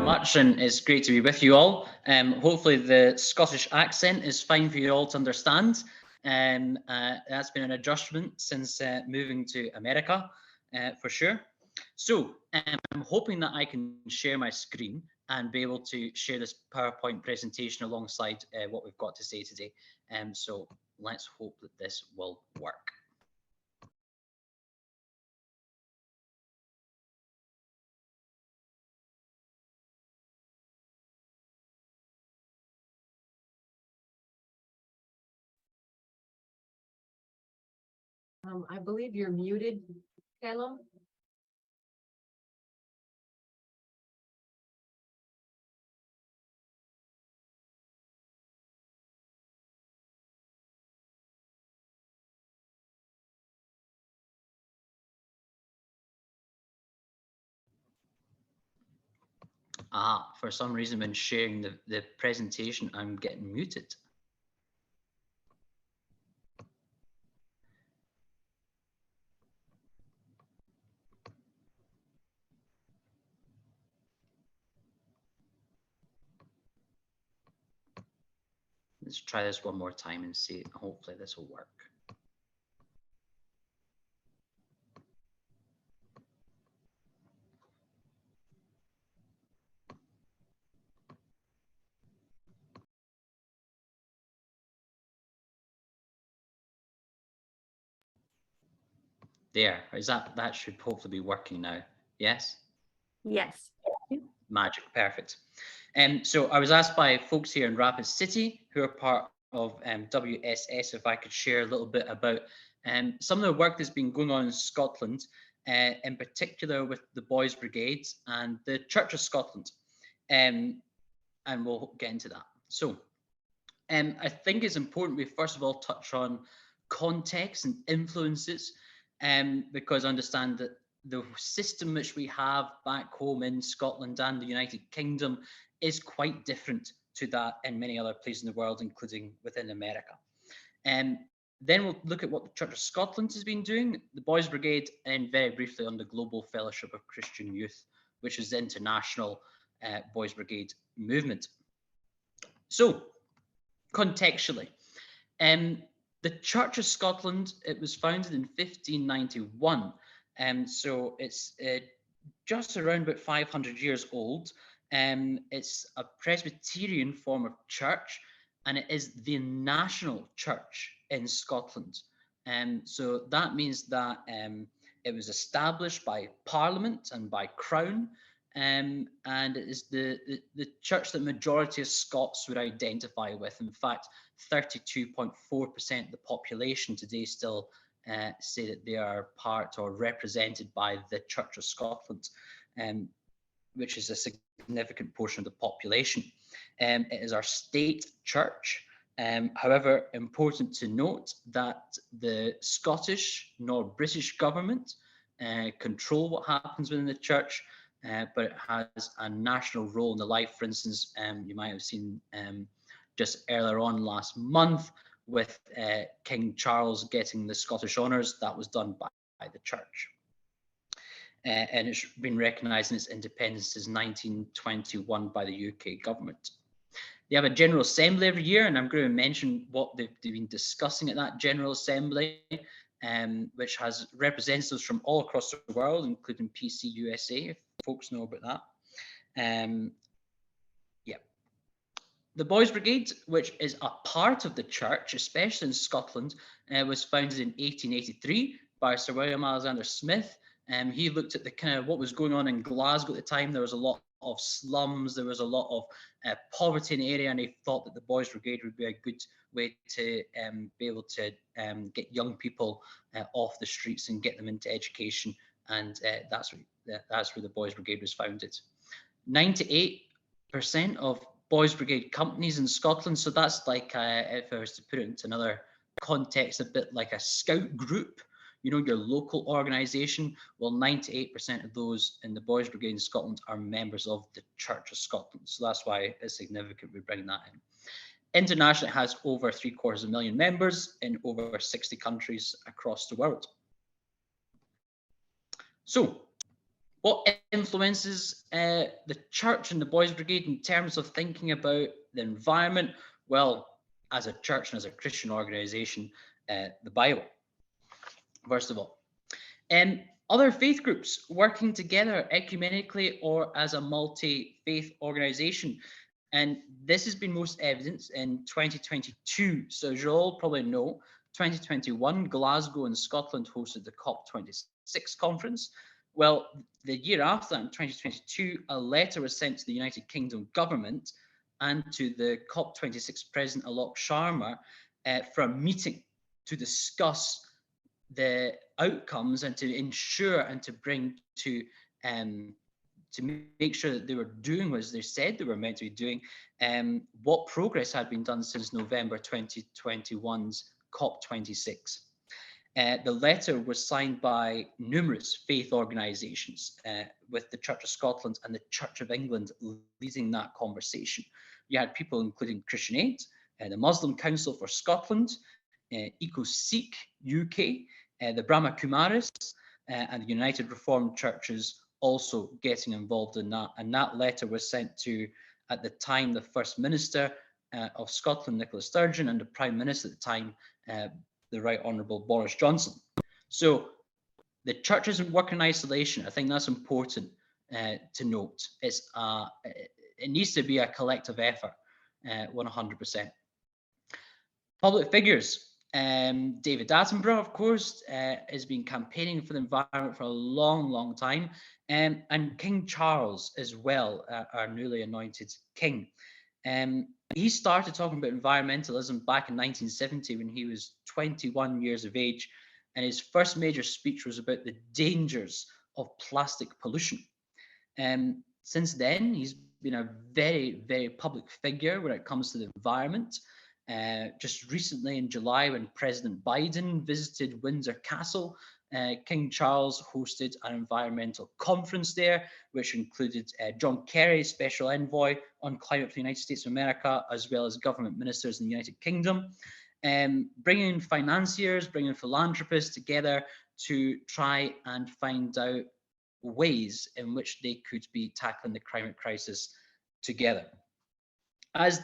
much, and it's great to be with you all. Hopefully the Scottish accent is fine for you all to understand. That's been an adjustment since moving to America, for sure. So I'm hoping that I can share my screen and be able to share this PowerPoint presentation alongside what we've got to say today. So let's hope that this will work. I believe you're muted, Callum. For some reason when sharing the presentation, I'm getting muted. Let's try this one more time and see. Hopefully this will work. There, is that should hopefully be working now. Yes? Yes. Magic, perfect. So I was asked by folks here in Rapid City who are part of WSS if I could share a little bit about some of the work that's been going on in Scotland, in particular with the Boys Brigade and the Church of Scotland. And we'll get into that. So I think it's important we first of all touch on context and influences, because I understand that the system which we have back home in Scotland and the United Kingdom is quite different to that in many other places in the world, including within America. Then we'll look at what the Church of Scotland has been doing, the Boys Brigade, and very briefly on the Global Fellowship of Christian Youth, which is the international Boys Brigade movement. So, contextually, the Church of Scotland, it was founded in 1591, so it's just around about 500 years old. It's a Presbyterian form of church, and it is the national church in Scotland. So that means that it was established by Parliament and by Crown, and it is the church that majority of Scots would identify with. In fact, 32.4% of the population today still say that they are part or represented by the Church of Scotland, which is a significant portion of the population. It is our state church. However, important to note that the Scottish nor British government control what happens within the church, but it has a national role in the life. For instance, you might have seen just earlier on last month with King Charles getting the Scottish honours. That was done by the church. And it's been recognised in its independence since 1921 by the UK government. They have a General Assembly every year, and I'm going to mention what they've been discussing at that General Assembly, which has representatives from all across the world, including PC USA, if folks know about that. Yeah. The Boys Brigade, which is a part of the church, especially in Scotland, was founded in 1883 by Sir William Alexander Smith. He looked at the kind of what was going on in Glasgow at the time. There was a lot of slums, there was a lot of poverty in the area, and he thought that the Boys Brigade would be a good way to be able to get young people off the streets and get them into education, and that's where the Boys Brigade was founded. 98% of Boys Brigade companies in Scotland, so that's like, if I was to put it into another context, a bit like a scout group, you know, your local organisation. Well, 98% of those in the Boys Brigade in Scotland are members of the Church of Scotland. So that's why it's significant we bring that in. Internationally, it has over 750,000 members in over 60 countries across the world. So, What influences the church and the Boys Brigade in terms of thinking about the environment? Well, as a church and as a Christian organisation, the Bible, first of all. Other faith groups working together ecumenically or as a multi-faith organisation. And this has been most evident in 2022. So as you all probably know, 2021, Glasgow in Scotland hosted the COP26 conference. Well, the year after that, in 2022, a letter was sent to the United Kingdom government and to the COP26 President Alok Sharma for a meeting to discuss the outcomes and to ensure and to bring to make sure that they were doing what they said they were meant to be doing, what progress had been done since November 2021's COP26. The letter was signed by numerous faith organisations, with the Church of Scotland and the Church of England leading that conversation. You had people including Christian Aid, the Muslim Council for Scotland, EcoSeek UK, the Brahma Kumaris, and the United Reformed Churches also getting involved in that. And that letter was sent to, at the time, the First Minister of Scotland, Nicola Sturgeon, and the Prime Minister at the time, the Right Honourable Boris Johnson. So the church doesn't work in isolation. I think that's important to note. It needs to be a collective effort, 100%. Public figures. David Attenborough, of course, has been campaigning for the environment for a long, long time, and King Charles as well, our newly anointed king. He started talking about environmentalism back in 1970 when he was 21 years of age, and his first major speech was about the dangers of plastic pollution. Since then, he's been a very, very public figure when it comes to the environment. Just recently in July, when President Biden visited Windsor Castle, King Charles hosted an environmental conference there, which included John Kerry, Special Envoy on Climate for the United States of America, as well as government ministers in the United Kingdom, bringing financiers, bringing philanthropists together to try and find out ways in which they could be tackling the climate crisis together. As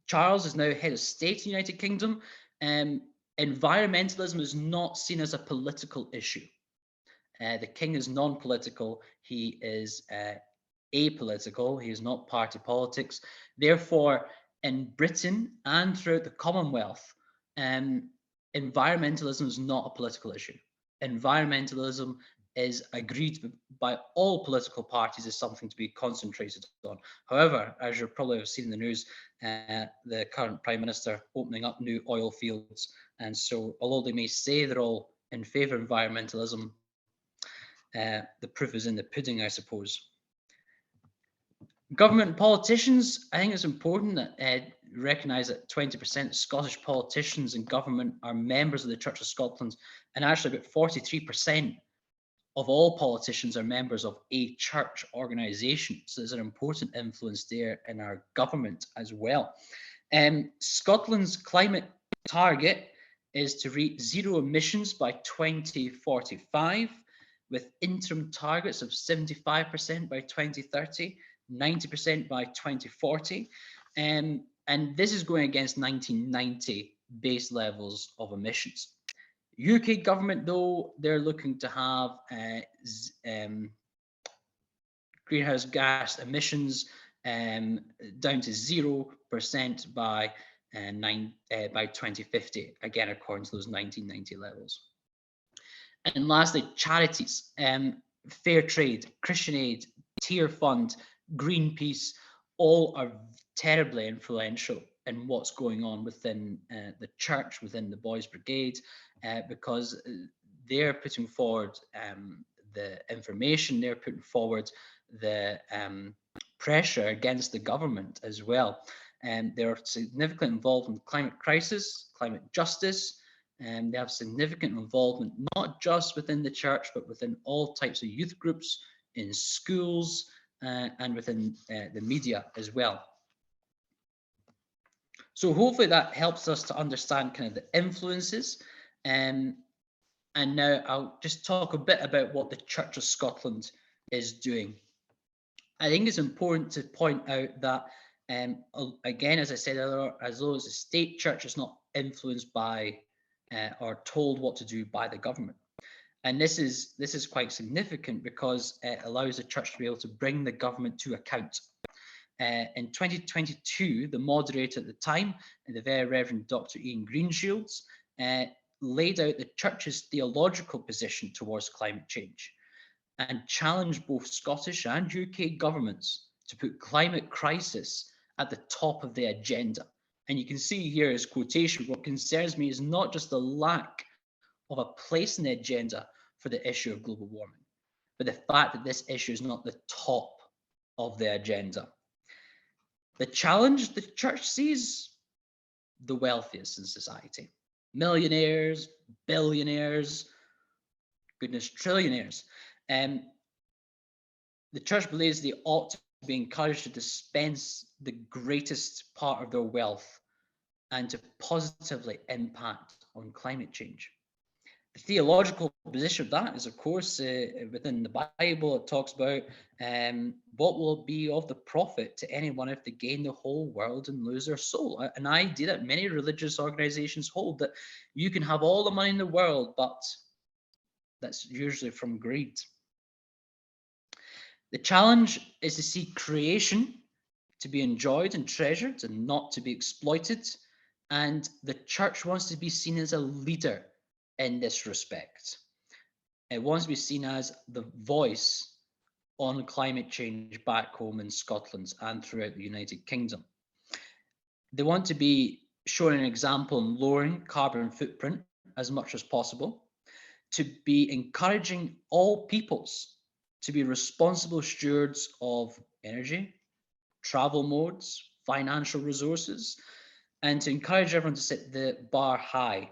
Charles is now head of state in the United Kingdom, environmentalism is not seen as a political issue. The king is non-political. He is apolitical. He is not party politics. Therefore, in Britain and throughout the Commonwealth, environmentalism is not a political issue. Environmentalism is agreed by all political parties as something to be concentrated on. However, as you probably have seen in the news, the current Prime Minister opening up new oil fields. And so, although they may say they're all in favour of environmentalism, the proof is in the pudding, I suppose. Government politicians, I think it's important that recognise that 20% of Scottish politicians in government are members of the Church of Scotland, and actually about 43% of all politicians are members of a church organisation. So there's an important influence there in our government as well. Scotland's climate target is to reach zero emissions by 2045, with interim targets of 75% by 2030, 90% by 2040. And this is going against 1990 base levels of emissions. UK government, though, they're looking to have greenhouse gas emissions down to 0% by 2050, again, according to those 1990 levels. And lastly, charities, Fair Trade, Christian Aid, Tier Fund, Greenpeace, all are terribly influential in what's going on within the church, within the Boys Brigade, because they're putting forward the information, they're putting forward the pressure against the government as well. They're significantly involved in the climate crisis, climate justice, and they have significant involvement, not just within the church, but within all types of youth groups, in schools, and within the media as well. So hopefully that helps us to understand kind of the influences. And now I'll just talk a bit about what the Church of Scotland is doing. I think it's important to point out that, again, as I said earlier, as though it's a state church, it's not influenced by or told what to do by the government. And this is quite significant because it allows the church to be able to bring the government to account. In 2022, the moderator at the time, the Very Reverend Dr. Ian Greenshields, laid out the church's theological position towards climate change and challenged both Scottish and UK governments to put climate crisis at the top of the agenda. And you can see here his quotation, what concerns me is not just the lack of a place in the agenda for the issue of global warming, but the fact that this issue is not the top of the agenda. The challenge the church sees the wealthiest in society, millionaires, billionaires, goodness, trillionaires. The church believes they ought to be encouraged to dispense the greatest part of their wealth and to positively impact on climate change. The theological position of that is, of course, within the Bible, it talks about what will be of the profit to anyone if they gain the whole world and lose their soul. An idea that many religious organizations hold, that you can have all the money in the world, but that's usually from greed. The challenge is to see creation to be enjoyed and treasured and not to be exploited. And the church wants to be seen as a leader in this respect. It wants to be seen as the voice on climate change back home in Scotland and throughout the United Kingdom. They want to be showing an example in lowering carbon footprint as much as possible, to be encouraging all peoples to be responsible stewards of energy, travel modes, financial resources, and to encourage everyone to set the bar high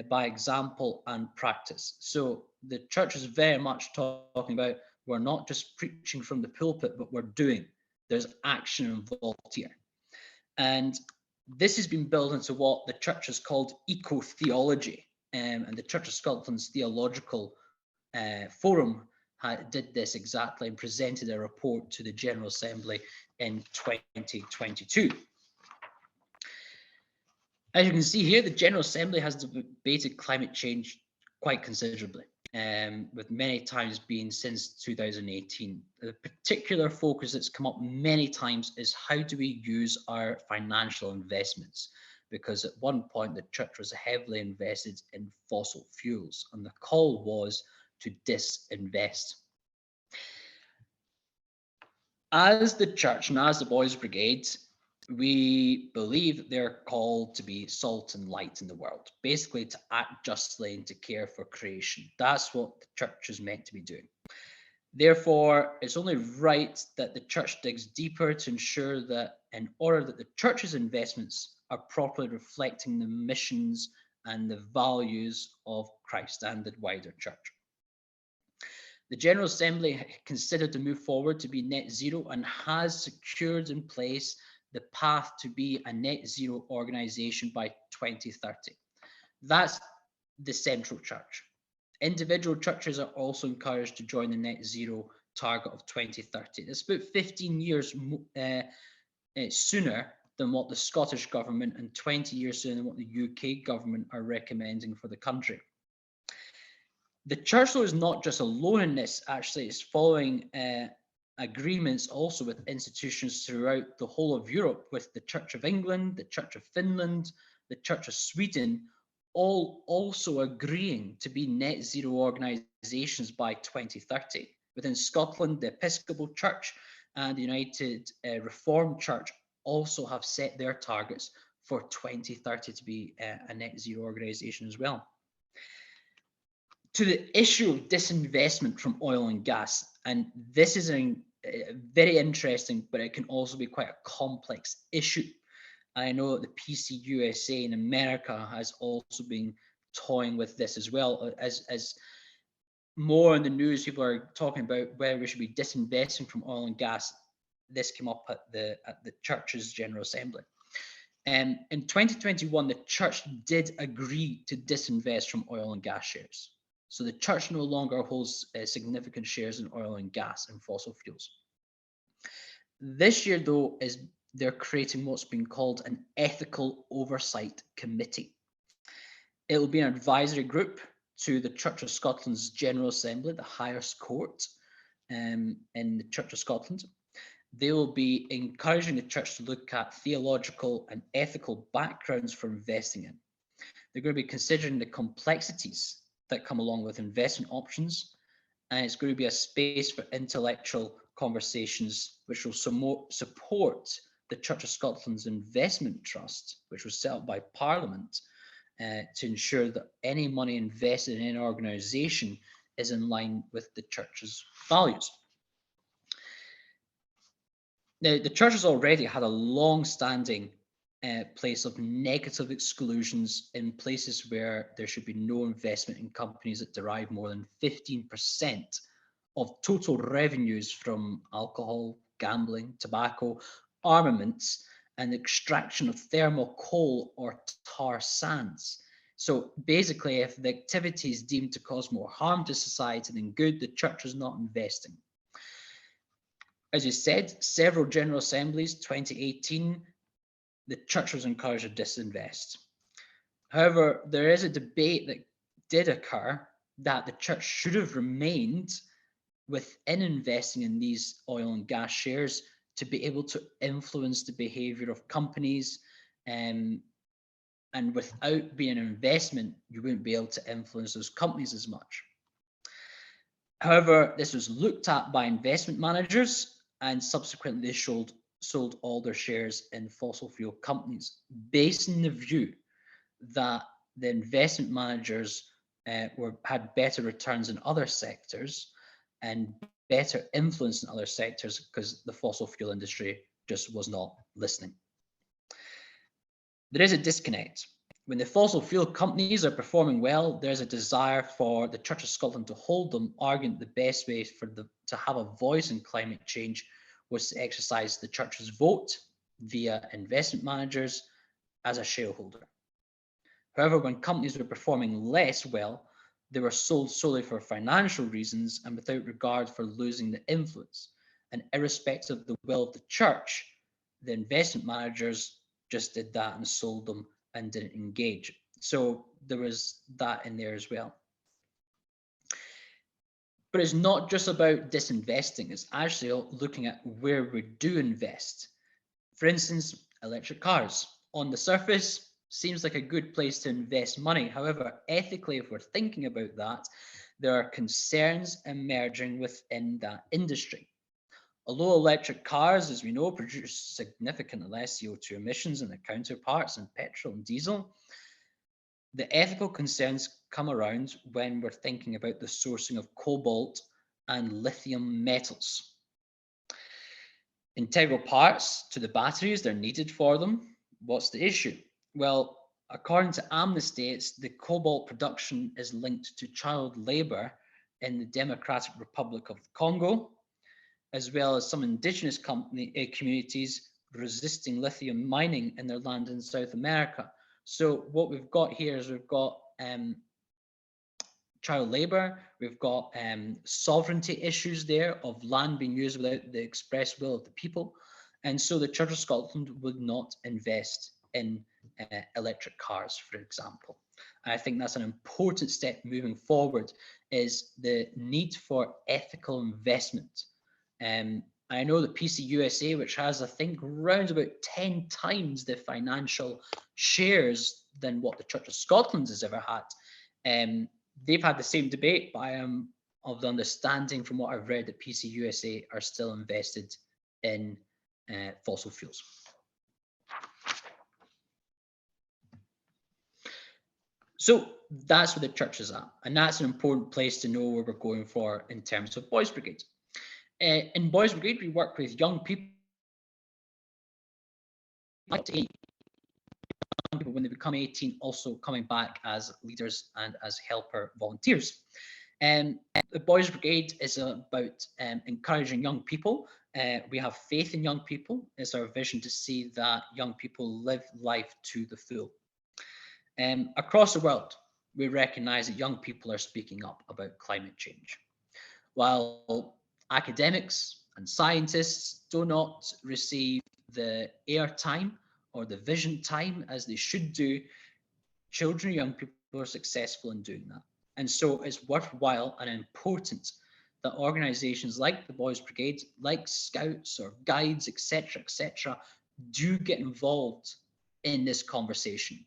by example and practice. So the church is very much talking about, we're not just preaching from the pulpit, but we're doing. There's action involved here. And this has been built into what the church has called eco-theology. And the Church of Scotland's Theological Forum did this exactly and presented a report to the General Assembly in 2022. As you can see here, the General Assembly has debated climate change quite considerably, with many times being since 2018. The particular focus that's come up many times is how do we use our financial investments? Because at one point the church was heavily invested in fossil fuels, and the call was to disinvest. As the church and as the Boys Brigade, we believe that they're called to be salt and light in the world, basically to act justly and to care for creation. That's what the church is meant to be doing. Therefore, it's only right that the church digs deeper to ensure that in order that the church's investments are properly reflecting the missions and the values of Christ and the wider church. The General Assembly considered to move forward to be net zero and has secured in place the path to be a net zero organisation by 2030. That's the central church. Individual churches are also encouraged to join the net zero target of 2030. It's about 15 years sooner than what the Scottish government and 20 years sooner than what the UK government are recommending for the country. The church, though, is not just alone in this. Actually, it's following agreements also with institutions throughout the whole of Europe, with the Church of England, the Church of Finland, the Church of Sweden, all also agreeing to be net zero organisations by 2030. Within Scotland, the Episcopal Church and the United Reformed Church also have set their targets for 2030 to be a net zero organisation as well. To the issue of disinvestment from oil and gas, and this is very interesting, but it can also be quite a complex issue. I know that the PCUSA in America has also been toying with this as well. As more in the news, people are talking about whether we should be disinvesting from oil and gas. This came up at the church's General Assembly. In 2021, the church did agree to disinvest from oil and gas shares. So the church no longer holds significant shares in oil and gas and fossil fuels. This year, though, they're creating what's been called an ethical oversight committee. It will be an advisory group to the Church of Scotland's General Assembly, the highest court in the Church of Scotland. They will be encouraging the church to look at theological and ethical backgrounds for investing in. They're going to be considering the complexities that come along with investment options, and it's going to be a space for intellectual conversations which will support the Church of Scotland's investment trust, which was set up by Parliament to ensure that any money invested in an organisation is in line with the church's values. Now, the church has already had a long-standing place of negative exclusions in places where there should be no investment in companies that derive more than 15% of total revenues from alcohol, gambling, tobacco, armaments, and the extraction of thermal coal or tar sands. So basically, if the activity is deemed to cause more harm to society than good, the church is not investing. As you said, several General Assemblies, 2018, the church was encouraged to disinvest. However, there is a debate that did occur that the church should have remained within investing in these oil and gas shares to be able to influence the behavior of companies. And without being an investment, you wouldn't be able to influence those companies as much. However, this was looked at by investment managers, and subsequently they sold all their shares in fossil fuel companies based on the view that the investment managers had better returns in other sectors and better influence in other sectors because the fossil fuel industry just was not listening. There is a disconnect. When the fossil fuel companies are performing well, there's a desire for the Church of Scotland to hold them, arguing the best way for to have a voice in climate change was to exercise the church's vote via investment managers as a shareholder. However, when companies were performing less well, they were sold solely for financial reasons and without regard for losing the influence. And irrespective of the will of the church, the investment managers just did that and sold them and didn't engage. So there was that in there as well. But it's not just about disinvesting, it's actually looking at where we do invest. For instance, electric cars. On the surface, seems like a good place to invest money. However, ethically, if we're thinking about that, there are concerns emerging within that industry. Although electric cars, as we know, produce significantly less CO2 emissions than their counterparts in petrol and diesel, the ethical concerns come around when we're thinking about the sourcing of cobalt and lithium metals. Integral parts to the batteries, they're needed for them. What's the issue? Well, according to Amnesty, the cobalt production is linked to child labour in the Democratic Republic of the Congo, as well as some indigenous communities resisting lithium mining in their land in South America. So what we've got here is we've got child labour, we've got sovereignty issues there of land being used without the express will of the people. And so the Church of Scotland would not invest in electric cars, for example. And I think that's an important step moving forward, is the need for ethical investment. I know that PCUSA, which has, I think, around about 10 times the financial shares than what the Church of Scotland has ever had, they've had the same debate, but I am of the understanding from what I've read that PCUSA are still invested in fossil fuels. So that's where the church is at, and that's an important place to know where we're going for in terms of Boys Brigade. In Boys Brigade, we work with young people when they become 18, also coming back as leaders and as helper volunteers. The Boys Brigade is about encouraging young people. We have faith in young people. It's our vision to see that young people live life to the full. Across the world, we recognise that young people are speaking up about climate change. While academics and scientists do not receive the airtime or the vision time as they should do, children and young people are successful in doing that. And so it's worthwhile and important that organisations like the Boys Brigade, like Scouts or Guides, etc., do get involved in this conversation.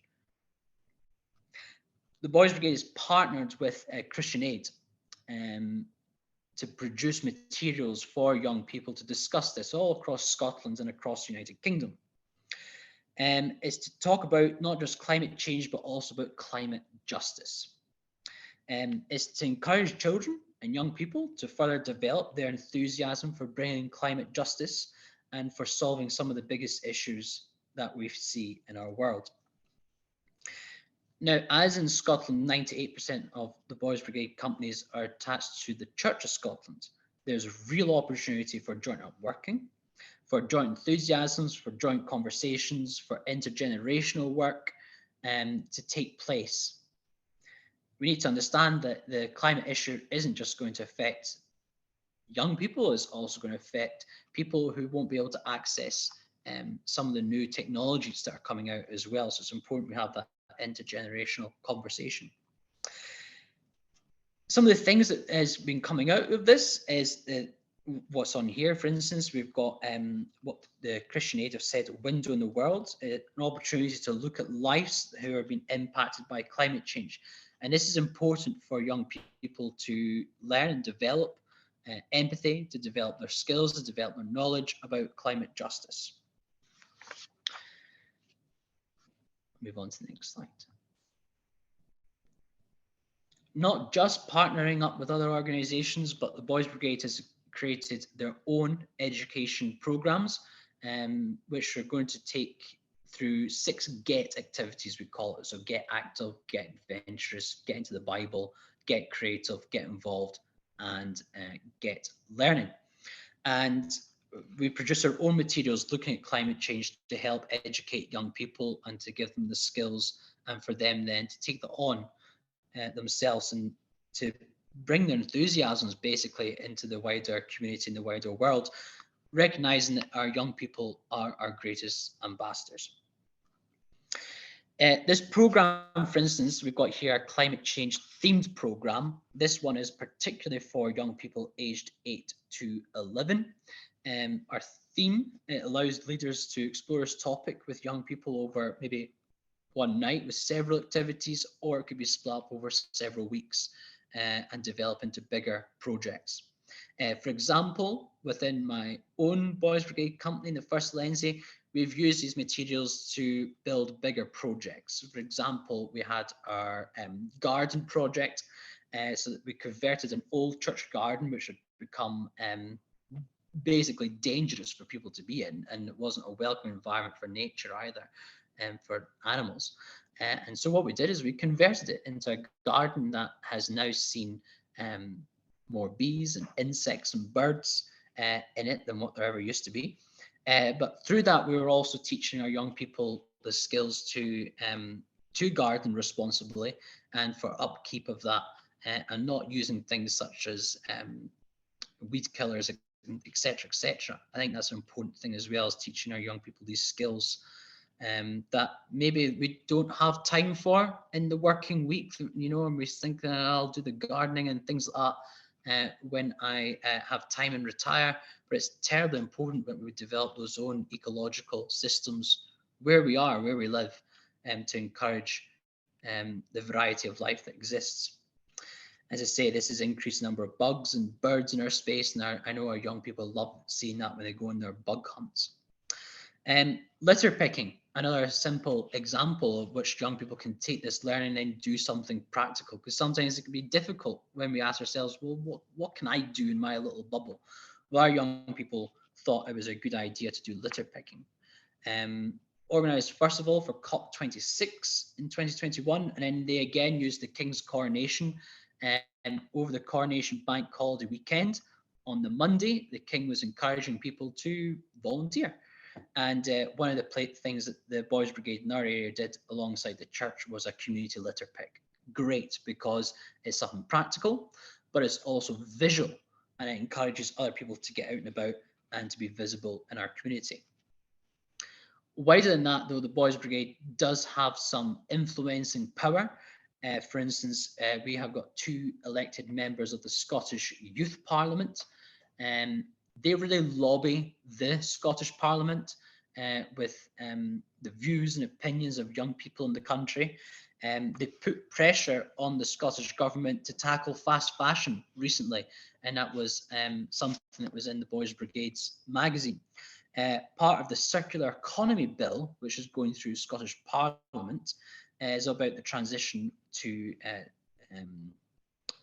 The Boys Brigade is partnered with Christian Aid to produce materials for young people to discuss this all across Scotland and across the United Kingdom. Is to talk about not just climate change, but also about climate justice. Is to encourage children and young people to further develop their enthusiasm for bringing climate justice and for solving some of the biggest issues that we see in our world. Now, as in Scotland, 98% of the Boys Brigade companies are attached to the Church of Scotland. There's real opportunity for joint working, for joint enthusiasms, for joint conversations, for intergenerational work to take place. We need to understand that the climate issue isn't just going to affect young people, it's also going to affect people who won't be able to access some of the new technologies that are coming out as well. So it's important we have that intergenerational conversation. Some of the things that has been coming out of this is what's on here. For instance, we've got what the Christian Aid have said, window in the world, an opportunity to look at lives who are being impacted by climate change. And this is important for young people to learn and develop empathy, to develop their skills, to develop their knowledge about climate justice. Move on to the next slide. Not just partnering up with other organisations, but the Boys Brigade has created their own education programmes, which are going to take through 6 GET activities, we call it. So get active, get adventurous, get into the Bible, get creative, get involved, and get learning. And we produce our own materials looking at climate change to help educate young people and to give them the skills and for them then to take that on themselves and to bring their enthusiasms basically into the wider community and the wider world, recognizing that our young people are our greatest ambassadors. This program, for instance, we've got here a climate change themed program. This one is particularly for young people aged 8 to 11. Our theme, it allows leaders to explore this topic with young people over maybe one night with several activities, or it could be split up over several weeks and develop into bigger projects. For example, within my own Boys Brigade company, the First Lenzie, we've used these materials to build bigger projects. For example, we had our garden project, so that we converted an old church garden, which had become basically dangerous for people to be in, and it wasn't a welcome environment for nature either, and for animals. And so what we did is we converted it into a garden that has now seen more bees and insects and birds in it than what there ever used to be. But through that, we were also teaching our young people the skills to garden responsibly and for upkeep of that, and not using things such as weed killers, etc. I think that's an important thing as well, as teaching our young people these skills that maybe we don't have time for in the working week, you know, and we think I'll do the gardening and things like that when I have time and retire. But it's terribly important that we develop those own ecological systems where we are, where we live, to encourage the variety of life that exists. As I say, this has increased the number of bugs and birds in our space, and I know our young people love seeing that when they go on their bug hunts. Litter picking, another simple example of which young people can take this learning and do something practical, because sometimes it can be difficult when we ask ourselves, well, what can I do in my little bubble? Well, our young people thought it was a good idea to do litter picking. Organised first of all for COP26 in 2021, and then they again used the King's coronation over the coronation bank holiday weekend. On the Monday, the King was encouraging people to volunteer. And one of the things that the Boys Brigade in our area did alongside the church was a community litter pick. great because it's something practical, but it's also visual, and it encourages other people to get out and about and to be visible in our community. Wider than that, though, the Boys Brigade does have some influencing power. For instance, we have got 2 elected members of the Scottish Youth Parliament, and they really lobby the Scottish Parliament with the views and opinions of young people in the country. They put pressure on the Scottish government to tackle fast fashion recently, and that was something that was in the Boys Brigade's magazine. Part of the circular economy bill, which is going through Scottish Parliament, is about the transition to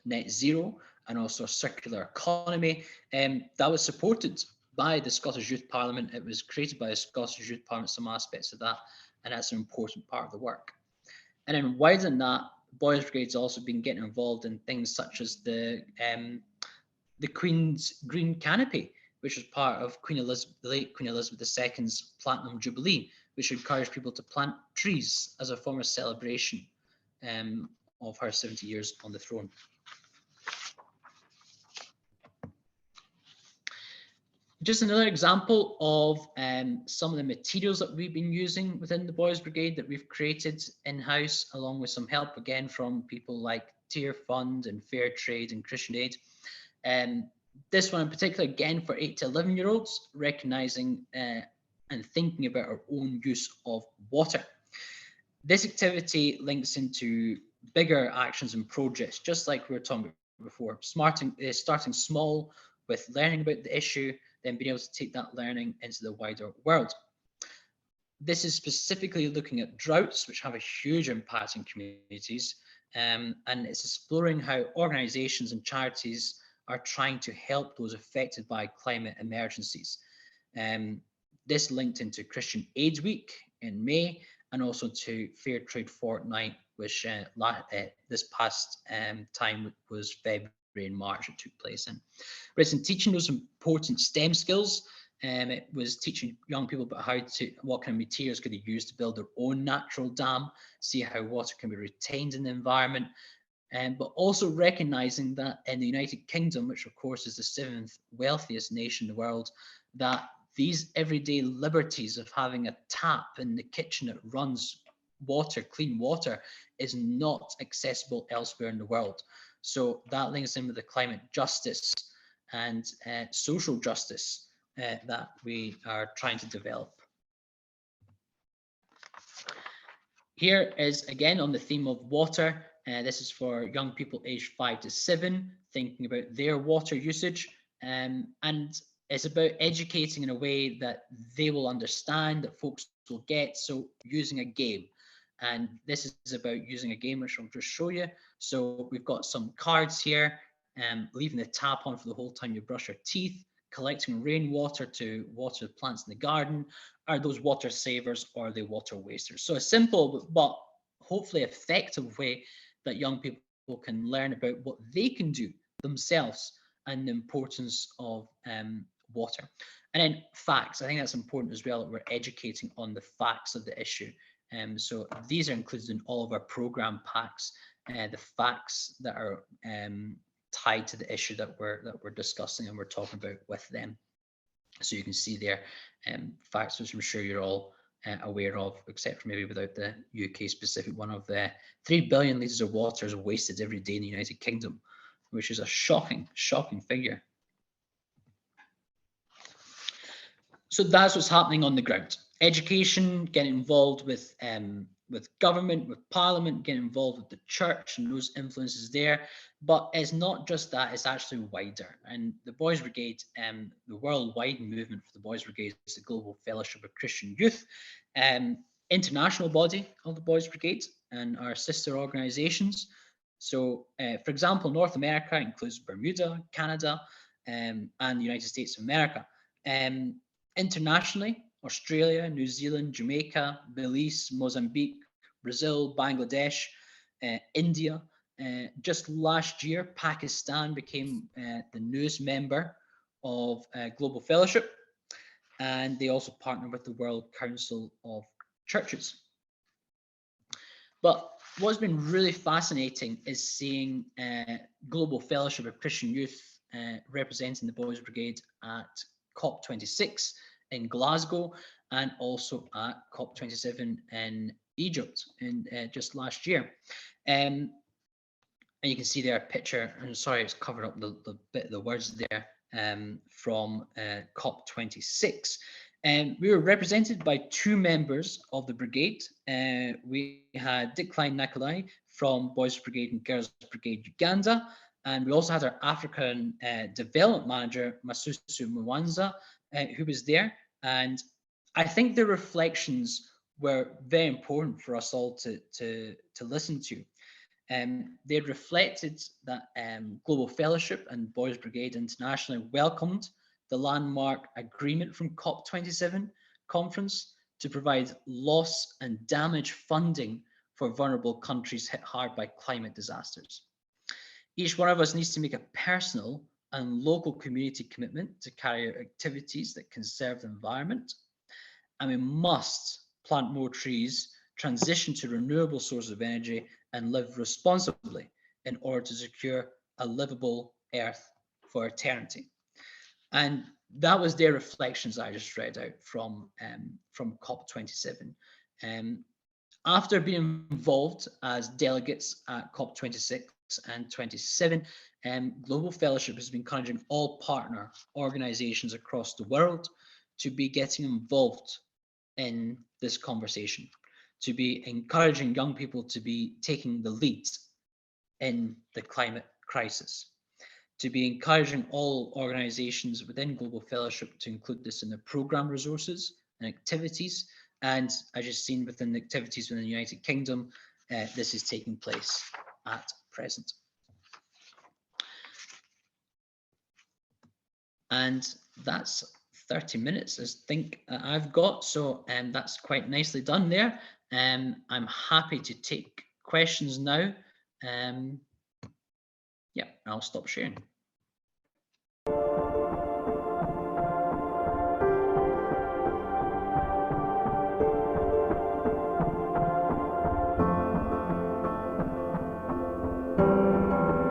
net zero and also a circular economy. That was supported by the Scottish Youth Parliament. It was created by the Scottish Youth Parliament, some aspects of that, and that's an important part of the work. And then wider than that, Boys Brigade's also been getting involved in things such as the Queen's Green Canopy, which was part of the late Queen Elizabeth II's Platinum Jubilee, which encouraged people to plant trees as a form of celebration of her 70 years on the throne. Just another example of some of the materials that we've been using within the Boys Brigade that we've created in-house, along with some help again from people like Tier Fund and Fair Trade and Christian Aid. This one in particular, again, for 8 to 11-year-olds, recognising and thinking about our own use of water. This activity links into bigger actions and projects, just like we were talking about before, starting small with learning about the issue, then being able to take that learning into the wider world. This is specifically looking at droughts, which have a huge impact in communities, and it's exploring how organisations and charities are trying to help those affected by climate emergencies. This linked into Christian Aid Week in May, and also to Fair Trade Fortnight, which this past time was February and March it took place in. But it's in teaching those important STEM skills. It was teaching young people about what kind of materials could they use to build their own natural dam, see how water can be retained in the environment, but also recognising that in the United Kingdom, which of course is the 7th wealthiest nation in the world, that these everyday liberties of having a tap in the kitchen that runs water, clean water, is not accessible elsewhere in the world. So that links in with the climate justice and social justice that we are trying to develop. Here is again on the theme of water. This is for young people aged 5 to 7, thinking about their water usage. And it's about educating in a way that they will understand, that folks will get. So using a game. And this is about using a game, which I'll just show you. So we've got some cards here, leaving the tap on for the whole time you brush your teeth, collecting rainwater to water the plants in the garden. Are those water savers or are they water wasters? So a simple but hopefully effective way that young people can learn about what they can do themselves and the importance of water. And then facts. I think that's important as well, that we're educating on the facts of the issue. So these are included in all of our program packs, the facts that are tied to the issue that we're discussing and we're talking about with them. So you can see there facts which I'm sure you're all aware of, except for maybe without the UK specific one of the 3 billion litres of water is wasted every day in the United Kingdom, which is a shocking figure. So that's what's happening on the ground. Education, getting involved with government, with parliament, getting involved with the church and those influences there. But it's not just that, it's actually wider. And the Boys Brigade, the worldwide movement for the Boys Brigade is the Global Fellowship of Christian Youth, international body of the Boys Brigade and our sister organisations. So, for example, North America includes Bermuda, Canada, and the United States of America. Internationally, Australia, New Zealand, Jamaica, Belize, Mozambique, Brazil, Bangladesh, India. Just last year, Pakistan became the newest member of Global Fellowship, and they also partner with the World Council of Churches. But what's been really fascinating is seeing Global Fellowship of Christian Youth representing the Boys Brigade at COP26 in Glasgow, and also at COP27 in Egypt in just last year. And you can see there a picture, and sorry, it's covered up the bit of the words there, from COP26. We were represented by two members of the brigade. We had Dick Klein-Nicolai from Boys Brigade and Girls Brigade Uganda, and we also had our African development manager, Masusu Mwanza, who was there. And I think the reflections were very important for us all to listen to. They reflected that Global Fellowship and Boys Brigade internationally welcomed the landmark agreement from COP27 conference to provide loss and damage funding for vulnerable countries hit hard by climate disasters. Each one of us needs to make a personal and local community commitment to carry out activities that conserve the environment. And we must plant more trees, transition to renewable sources of energy, and live responsibly in order to secure a livable earth for eternity. And that was their reflections I just read out from COP27. After being involved as delegates at COP26 and 27, Global Fellowship has been encouraging all partner organizations across the world to be getting involved in this conversation, to be encouraging young people to be taking the lead in the climate crisis, to be encouraging all organizations within Global Fellowship to include this in their program resources and activities. And as you've seen within the activities within the United Kingdom, this is taking place at present. And that's 30 minutes, I think I've got. So that's quite nicely done there. I'm happy to take questions now. Yeah, I'll stop sharing.